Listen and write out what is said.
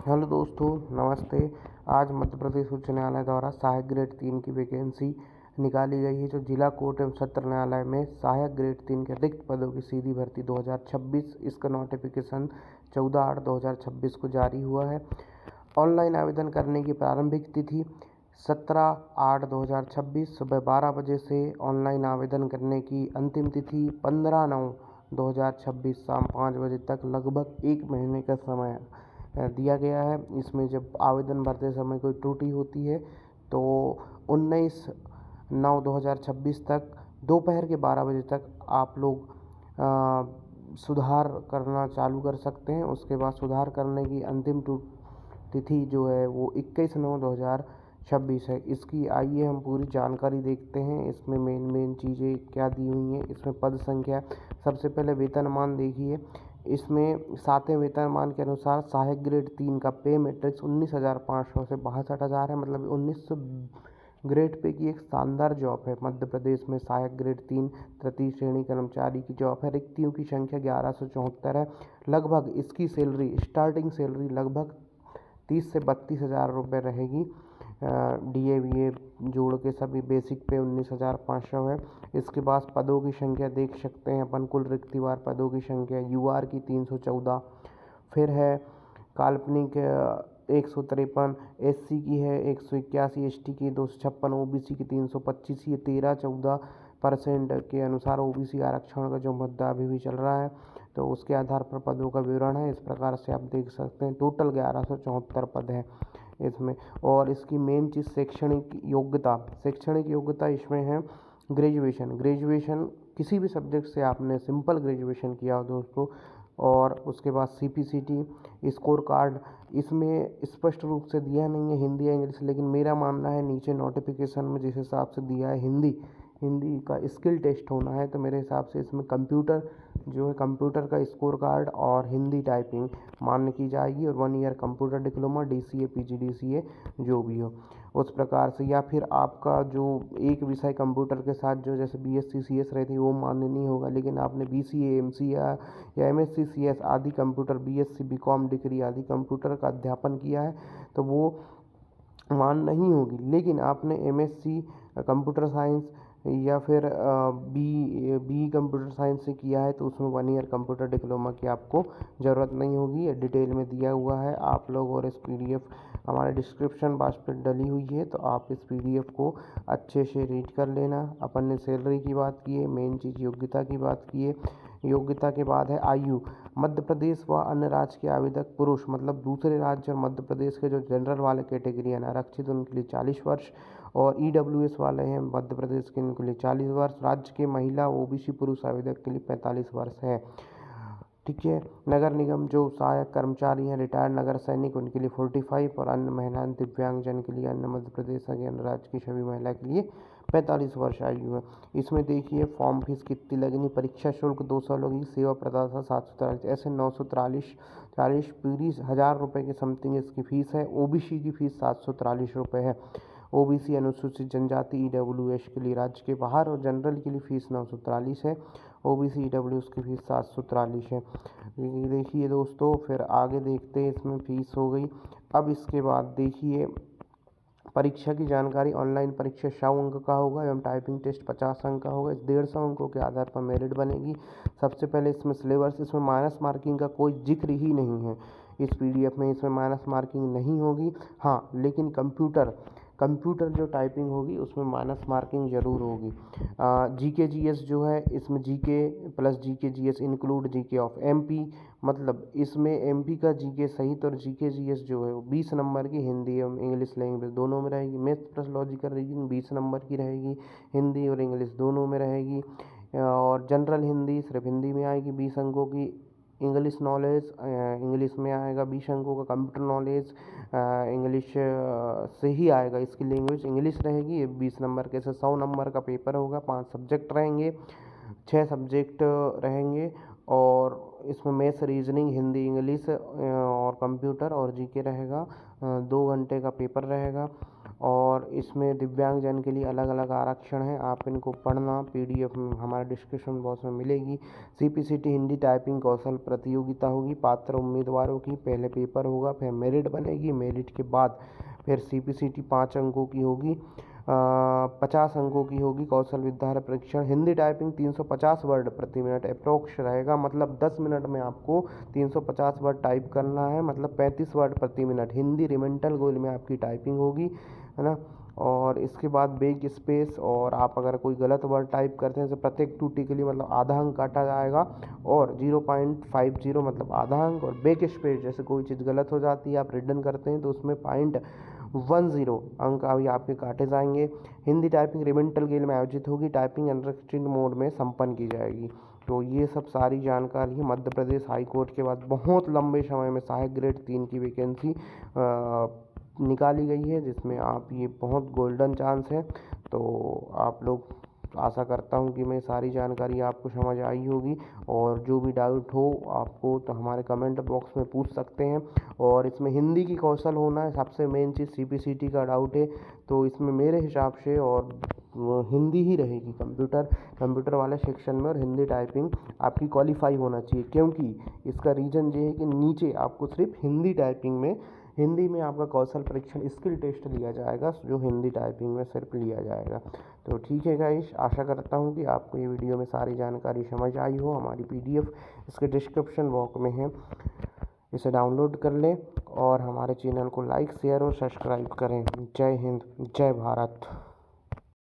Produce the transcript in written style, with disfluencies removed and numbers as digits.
Hello दोस्तों, नमस्ते। आज मध्य प्रदेश उच्च न्यायालय द्वारा सहायक ग्रेड 3 की वैकेंसी निकाली गई है। जो जिला कोर्ट एवं सत्र न्यायालय में सहायक ग्रेड 3 के रिक्त पदों की सीधी भर्ती 2026, इसका नोटिफिकेशन 14/8/2026 को जारी हुआ है। ऑनलाइन आवेदन करने की प्रारंभिक तिथि 17/8/2026 सुबह 12 बजे से ऑनलाइन आवेदन करने की अंतिम तिथि 15/9/2026 शाम 5 बजे तक, लगभग 1 महीने का समय दिया गया है। इसमें जब आवेदन भरते समय कोई त्रुटि होती है तो 19/9/2026 तक दोपहर के 12 बजे तक आप लोग सुधार करना चालू कर सकते हैं। उसके बाद सुधार करने की अंतिम तिथि जो है वो 21/9/2026 है। इसकी आइए हम पूरी जानकारी देखते हैं। इसमें मेन चीज़ें क्या दी हुई हैं। इसमें पद संख्या, सबसे पहले वेतनमान देखिए। इसमें 7वें वेतनमान के अनुसार सहायक ग्रेड 3 का पे मैट्रिक्स 19,500 से 62,000 है। मतलब 1900 ग्रेड पे की एक शानदार जॉब है। मध्य प्रदेश में सहायक ग्रेड 3 तृतीय श्रेणी कर्मचारी की जॉब है। रिक्तियों की संख्या 1174 है। लगभग इसकी सैलरी, स्टार्टिंग सैलरी लगभग 30 से 32,000 रुपये रहेगी। DA BA जोड़ के सभी बेसिक पे 19,500 है। इसके बाद पदों की संख्या देख सकते हैं अपन। कुल रिक्तिवार पदों की संख्या UR की 314, फिर है काल्पनिक 153, SC की है 181, ST की 256, OBC की 325। ये 13-14% के अनुसार OBC आरक्षण का जो मुद्दा अभी भी चल रहा है, तो उसके आधार पर पदों का विवरण है। इस प्रकार से आप देख सकते हैं। टोटल 1174 पद है इसमें। और इसकी मेन चीज़ शैक्षणिक योग्यता इसमें है ग्रेजुएशन किसी भी सब्जेक्ट से आपने सिंपल ग्रेजुएशन किया हो दोस्तों। और उसके बाद CPCT स्कोर कार्ड इसमें स्पष्ट रूप से दिया नहीं है हिंदी या इंग्लिश, लेकिन मेरा मानना है नीचे नोटिफिकेशन में जिस हिसाब से दिया है हिंदी का स्किल टेस्ट होना है, तो मेरे हिसाब से इसमें कंप्यूटर का स्कोर कार्ड और हिंदी टाइपिंग मान्य की जाएगी। और 1 year computer diploma DCA PGDCA जो भी हो उस प्रकार से, या फिर आपका जो एक विषय कंप्यूटर के साथ जो जैसे BSc CS रहती है वो मान्य नहीं होगा, लेकिन आपने BCA MC या MSc CS आदि कंप्यूटर, BSc BCom डिग्री आदि कंप्यूटर का अध्यापन किया है तो वो मान नहीं होगी। लेकिन आपने MSc कंप्यूटर साइंस या फिर बी कंप्यूटर साइंस से किया है तो उसमें 1 ईयर कंप्यूटर डिप्लोमा की आपको ज़रूरत नहीं होगी। ये डिटेल में दिया हुआ है आप लोग, और इस PDF हमारे डिस्क्रिप्शन बॉक्स पर डली हुई है, तो आप इस PDF को अच्छे से रीड कर लेना। अपन ने सैलरी की बात की है, मेन चीज़ योग्यता की बात की है। योग्यता के बाद है आयु। मध्य प्रदेश व अन्य राज्य के आवेदक पुरुष, मतलब दूसरे राज्य और मध्य प्रदेश के जो जनरल वाले कैटेगरी है आरक्षित, उनके लिए 40 वर्ष, और EWS वाले हैं मध्य प्रदेश के, उनके लिए 40 वर्ष। राज्य के महिला OBC पुरुष आवेदक के लिए 45 वर्ष है। ठीक है। नगर निगम जो सहायक कर्मचारी हैं, रिटायर्ड नगर सैनिक, उनके लिए 45, और अन्य महिलाएं दिव्यांगजन के लिए, अन्य मध्य प्रदेश के अन्य राज्य की सभी महिला के लिए 45 वर्ष आयु है। इसमें देखिए फॉर्म फीस कितनी लगेगी। परीक्षा शुल्क 200 लगेगी। सेवा प्रदाता 743, ऐसे 943 पूरी 1,000 रुपये के समथिंग इसकी फ़ीस है। OBC की फ़ीस 743 रुपये है। OBC अनुसूचित जनजाति EWS के लिए राज्य के बाहर और जनरल के लिए फ़ीस 943 है। OBC EWS की फ़ीस 743 है। देखिए दोस्तों, फिर आगे देखते हैं। इसमें फ़ीस हो गई। अब इसके बाद देखिए परीक्षा की जानकारी। ऑनलाइन परीक्षा 100 अंक का होगा एवं टाइपिंग टेस्ट 50 अंक का होगा। इस 150 अंकों के आधार पर मेरिट बनेगी। सबसे पहले इसमें सिलेबस, इसमें माइनस मार्किंग का कोई जिक्र ही नहीं है इस PDF में। इसमें माइनस मार्किंग नहीं होगी। हाँ, लेकिन कंप्यूटर जो टाइपिंग होगी उसमें माइनस मार्किंग ज़रूर होगी। GK GS जो है, इसमें GK plus GK GS include GK of MP, मतलब इसमें MP का GK सहित और GK GS जो है वो 20 नंबर की हिंदी एवं इंग्लिश लैंग्वेज दोनों में रहेगी। Math plus logical reasoning 20 number की रहेगी, हिंदी और इंग्लिश दोनों में रहेगी। और जनरल हिंदी सिर्फ हिंदी में आएगी 20 अंकों की। इंग्लिश नॉलेज इंग्लिश में आएगा 20 अंकों का। कंप्यूटर नॉलेज इंग्लिश से ही आएगा, इसकी लैंग्वेज इंग्लिश रहेगी। ये 20 नंबर के से 100 नंबर का पेपर होगा। 5 सब्जेक्ट रहेंगे, 6 सब्जेक्ट रहेंगे, और इसमें मैथ्स रीजनिंग हिंदी इंग्लिश और कंप्यूटर और GK रहेगा। 2 घंटे का पेपर रहेगा। और इसमें दिव्यांगजन के लिए अलग अलग आरक्षण है, आप इनको पढ़ना, PDF में हमारे डिस्क्रिप्शन बॉक्स में मिलेगी। CPCT हिंदी टाइपिंग कौशल प्रतियोगिता होगी, पात्र उम्मीदवारों की पहले पेपर होगा, फिर मेरिट बनेगी, मेरिट के बाद फिर CPCT 5 अंकों की होगी, 50 अंकों की होगी। कौशल विद्यार्थ परीक्षण हिंदी टाइपिंग 350 वर्ड प्रति मिनट अप्रोक्स रहेगा, मतलब 10 मिनट में आपको 350 वर्ड टाइप करना है, मतलब 35 वर्ड प्रति मिनट हिंदी रिमेंटल गोल में आपकी टाइपिंग होगी, है ना। और इसके बाद बैक स्पेस, और आप अगर कोई गलत वर्ड टाइप करते हैं तो प्रत्येक त्रुटि के लिए मतलब आधा अंक काटा जाएगा, और 0.50 मतलब आधा अंक, और बैक स्पेस जैसे कोई चीज़ गलत हो जाती है, आप रिटर्न करते हैं तो उसमें 0.10 अंक अभी आपके काटे जाएंगे। हिंदी टाइपिंग रिमेंटल गेल में आयोजित होगी, टाइपिंग अनरिस्ट्रिक्टेड मोड में संपन्न की जाएगी। तो ये सब सारी जानकारी है। मध्य प्रदेश हाई कोर्ट के बाद बहुत लंबे समय में सहायक ग्रेड 3 की वैकेंसी निकाली गई है, जिसमें आप ये बहुत गोल्डन चांस है। तो आप लोग, आशा करता हूँ कि मैं सारी जानकारी आपको समझ आई होगी, और जो भी डाउट हो आपको तो हमारे कमेंट बॉक्स में पूछ सकते हैं। और इसमें हिंदी की कौशल होना है सबसे मेन चीज़। CPCT का डाउट है तो इसमें मेरे हिसाब से और हिंदी ही रहेगी, कंप्यूटर वाले सेक्शन में, और हिंदी टाइपिंग आपकी क्वालिफाई होना चाहिए, क्योंकि इसका रीज़न ये है कि नीचे आपको सिर्फ हिंदी में आपका कौशल परीक्षण स्किल टेस्ट लिया जाएगा, जो हिंदी टाइपिंग में सिर्फ लिया जाएगा। तो ठीक है गाइस, आशा करता हूँ कि आपको ये वीडियो में सारी जानकारी समझ आई हो। हमारी PDF इसके डिस्क्रिप्शन बॉक्स में है, इसे डाउनलोड कर लें, और हमारे चैनल को लाइक, शेयर और सब्सक्राइब करें। जय हिंद, जय भारत।